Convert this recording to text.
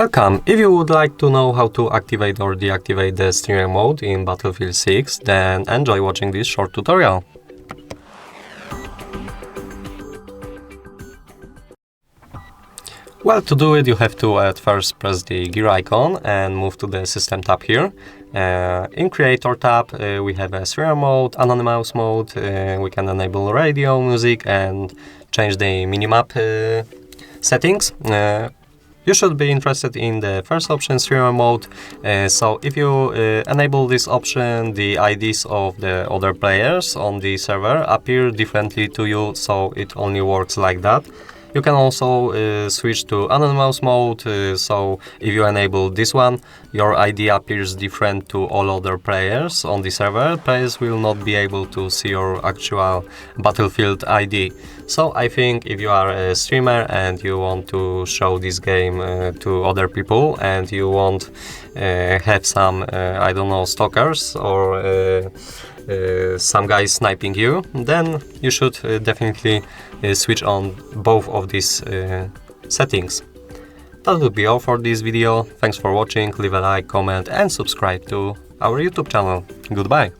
Welcome! If you would like to know how to activate or deactivate the streamer mode in Battlefield 6, then enjoy watching this short tutorial. Well, to do it you have to at first press the gear icon and move to the System tab here. In Creator tab we have a streamer mode, anonymous mode, we can enable radio, music and change the minimap settings. You should be interested in the first option, streamer mode. So if you enable this option, the IDs of the other players on the server appear differently to you, so it only works like that. You can also switch to anonymous mode, so if you enable this one, your ID appears different to all other players on the server. Players will not be able to see your actual Battlefield ID. So I think if you are a streamer and you want to show this game to other people and you want have some, I don't know, stalkers or some guys sniping you, then you should definitely switch on both of these settings. That would be all for this video. Thanks for watching, leave a like, comment and subscribe to our YouTube channel. Goodbye!